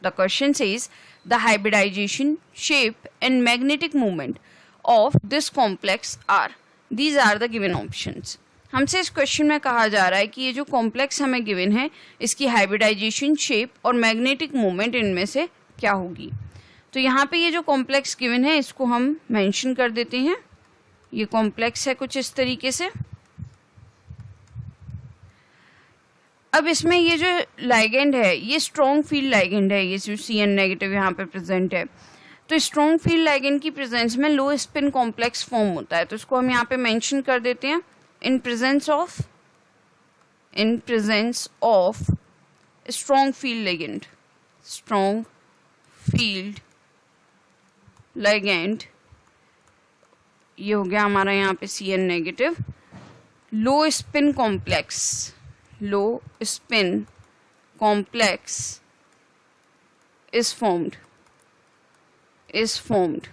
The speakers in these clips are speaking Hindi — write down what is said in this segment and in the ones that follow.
The question says the hybridization, shape and magnetic moment of this complex are. These are the given options. हमसे इस क्वेश्चन में कहा जा रहा है कि ये जो कॉम्प्लेक्स हमें गिवन है इसकी हाइब्रिडाइजेशन, शेप और मैग्नेटिक मूवमेंट इनमें से क्या होगी. तो यहाँ पे ये जो कॉम्प्लेक्स गिवन है इसको हम मेंशन कर देते हैं. ये कॉम्प्लेक्स है कुछ इस तरीके से. अब इसमें ये जो लाइगेंड है ये स्ट्रॉन्ग फील्ड लाइगेंड है, ये जो Cn नेगेटिव यहाँ पे प्रेजेंट है. तो स्ट्रॉन्ग फील्ड लाइगेंड की प्रेजेंस में लो स्पिन कॉम्प्लेक्स फॉर्म होता है. तो इसको हम यहाँ पे मेंशन कर देते हैं. In presence of strong field ligand, strong field ligand, ये हो गया हमारा यहाँ पे Cn negative. Low spin complex is formed.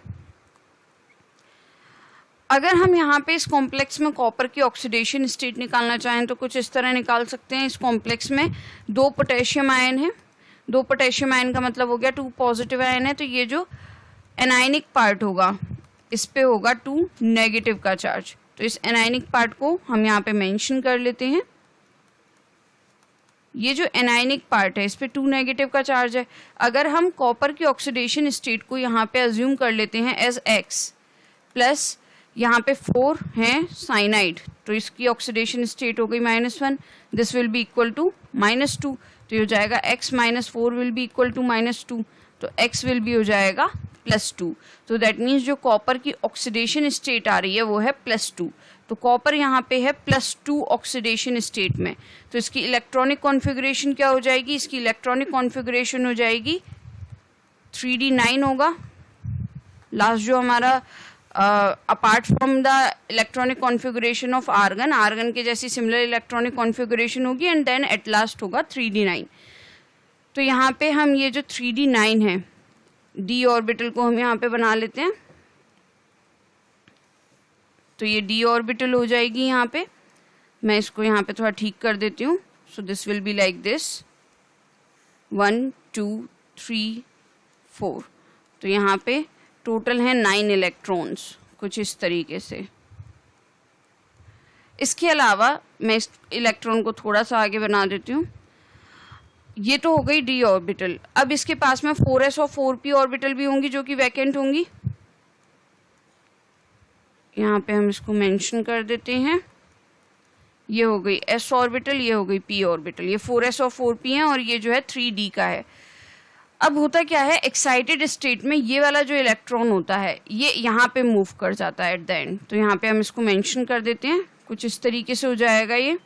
अगर हम यहाँ पे इस कॉम्प्लेक्स में कॉपर की ऑक्सीडेशन स्टेट निकालना चाहें तो कुछ इस तरह निकाल सकते हैं. इस कॉम्प्लेक्स में 2 पोटेशियम आयन है. 2 पोटेशियम आयन का मतलब हो गया 2 पॉजिटिव आयन है. तो ये जो एनायनिक पार्ट होगा इस पे होगा 2 नेगेटिव का चार्ज. तो इस एनायनिक पार्ट को हम यहाँ पे मेंशन कर लेते हैं. ये जो एनायनिक पार्ट है इस पे 2 नेगेटिव का चार्ज है. अगर हम कॉपर की ऑक्सीडेशन स्टेट को यहाँ पे अज्यूम कर लेते हैं एज X प्लस यहाँ पे 4 है साइनाइड, तो इसकी ऑक्सीडेशन स्टेट हो गई -1. This will be equal to -2. तो ये हो जाएगा X - 4 will be equal to -2. तो X विल बी हो जाएगा +2. तो दैट मीन्स जो कॉपर की ऑक्सीडेशन स्टेट आ रही है वो है +2. तो कॉपर यहाँ पे है +2 ऑक्सीडेशन स्टेट में. तो इसकी इलेक्ट्रॉनिक कॉन्फ़िगरेशन क्या हो जाएगी? इसकी इलेक्ट्रॉनिक कॉन्फ़िगरेशन हो जाएगी 3d9 होगा. लास्ट जो हमारा apart from the electronic configuration of argon के जैसी सिमिलर इलेक्ट्रॉनिक कॉन्फ़िगरेशन होगी एंड देन एट लास्ट होगा 3d9. तो यहाँ पे हम ये जो 3d9 है d ऑर्बिटल को हम यहाँ पे बना लेते हैं. तो ये d ऑर्बिटल हो जाएगी यहाँ पे. मैं इसको यहाँ पे थोड़ा ठीक कर देती हूँ. So this will be like this 1 2 3 4. तो यहाँ पे टोटल है 9 इलेक्ट्रॉन्स कुछ इस तरीके से. इसके अलावा मैं इस इलेक्ट्रॉन को थोड़ा सा आगे बना देती हूँ. ये तो हो गई d ऑर्बिटल. अब इसके पास में 4s और 4p ऑर्बिटल भी होंगी जो कि वैकेंट होंगी. यहाँ पे हम इसको मेंशन कर देते हैं. ये हो गई s ऑर्बिटल, ये हो गई p ऑर्बिटल. ये 4s और 4p हैं और ये जो है 3d का है. अब होता क्या है, एक्साइटेड स्टेट में ये वाला जो इलेक्ट्रॉन होता है ये यहाँ पे मूव कर जाता है एट द एंड. तो यहाँ पे हम इसको मेंशन कर देते हैं. कुछ इस तरीके से हो जाएगा. ये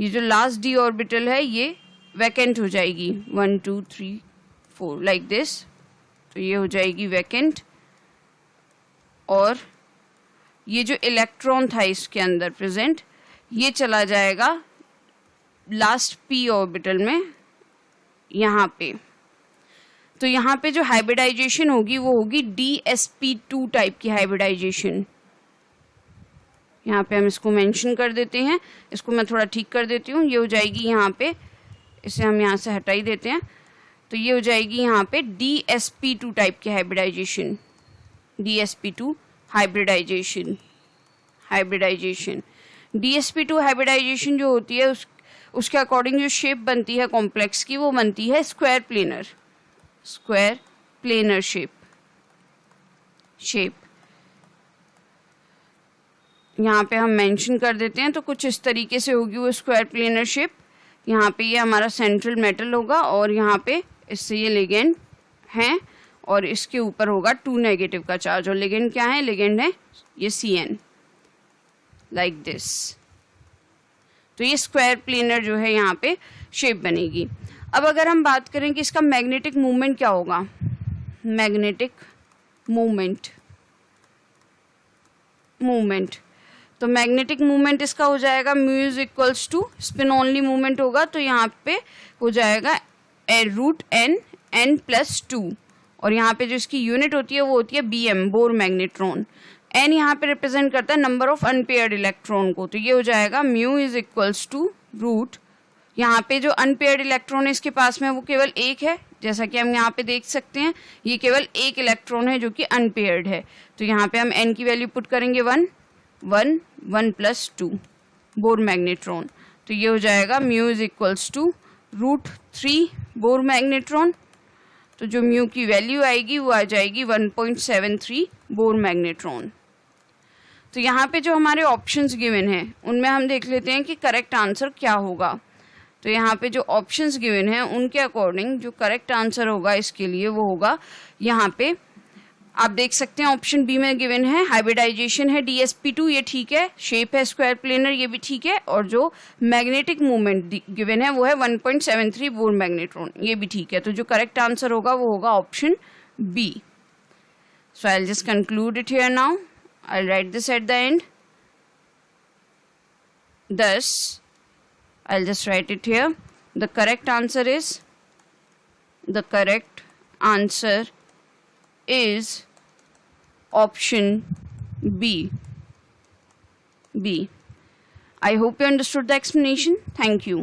जो लास्ट d ऑर्बिटल है ये वैकेंट हो जाएगी 1 2 3 4 लाइक दिस. तो ये हो जाएगी वैकेंट. और ये जो इलेक्ट्रॉन था इसके अंदर प्रेजेंट ये चला जाएगा लास्ट p ऑर्बिटल में यहाँ पे. तो यहाँ पे जो हाइब्रिडाइजेशन होगी वो होगी dsp2 टाइप की हाइब्रिडाइजेशन. यहाँ पे हम इसको मेंशन कर देते हैं. इसको मैं थोड़ा ठीक कर देती हूँ. ये हो जाएगी यहाँ पे, इसे हम यहाँ से हटा ही देते हैं. तो ये हो जाएगी यहाँ पे dsp2 टाइप की hybridisation. dsp2 hybridisation. dsp2 hybridisation जो होती है उसके अकॉर्डिंग जो शेप बनती है कॉम्प्लेक्स की वो बनती है स्क्वायर प्लेनर शेप. यहाँ पे हम मेंशन कर देते हैं. तो कुछ इस तरीके से होगी वो स्क्वायर प्लेनर शेप. यहाँ पे ये हमारा सेंट्रल मेटल होगा और यहाँ पे इससे ये लिगेंड है और इसके ऊपर होगा 2 नेगेटिव का चार्ज. और लिगेंड क्या है? लिगेंड है ये Cn लाइक दिस. तो ये स्क्वायर प्लेनर जो है यहाँ पे शेप बनेगी. अब अगर हम बात करें कि इसका मैग्नेटिक मूवमेंट क्या होगा, मैग्नेटिक मूवमेंट तो मैग्नेटिक मूवमेंट इसका हो जाएगा mu is equals to spin only movement होगा. तो यहाँ पे हो जाएगा √n+2 और यहाँ पे जो इसकी यूनिट होती है वो होती है bm बोर मैग्नेट्रॉन. n यहाँ पे रिप्रेजेंट करता है नंबर ऑफ अनपेयर्ड इलेक्ट्रॉन को. तो ये हो जाएगा म्यू इज इक्वल्स टू यहाँ पे जो अनपेयर्ड इलेक्ट्रॉन है इसके पास में वो केवल एक है, जैसा कि हम यहाँ पे देख सकते हैं ये केवल एक इलेक्ट्रॉन है जो कि अनपेयर्ड है। तो यहाँ पे हम n की वैल्यू पुट करेंगे 1 1 1 प्लस 2 बोर मैग्नेट्रॉन। तो ये हो जाएगा mu is equals to √3 Bohr magnetron. तो जो म्यू की वैल्यू आएगी वो आ जाएगी 1.73 बोर मैग्नेट्रॉन। तो यहाँ पे जो हमारे ऑप्शंस गिवन हैं उनमें हम देख लेते हैं कि करेक्ट आंसर क्या होगा। तो यहाँ पे जो ऑप्शंस गिवन हैं उनके अकॉर्डिंग जो करेक्ट आंसर होगा इसके लिए वो होगा, यहाँ पे आप देख सकते हैं ऑप्शन बी में गिवन है हाइब्रिडाइजेशन है DsP2, ये ठीक है, शेप है स्क्वायर प्लेनर, ये भी ठीक है, और जो मैग्नेटिक मूवमेंट गिवन है वो है 1.73 बोर मैग्नेट्रॉन, ये भी ठीक है। तो जो करेक्ट आंसर होगा वो होगा option B. So I will just conclude it here now, I will write this at the end. Thus, I'll just write it here. The correct answer is option B. I hope you understood the explanation. Thank you.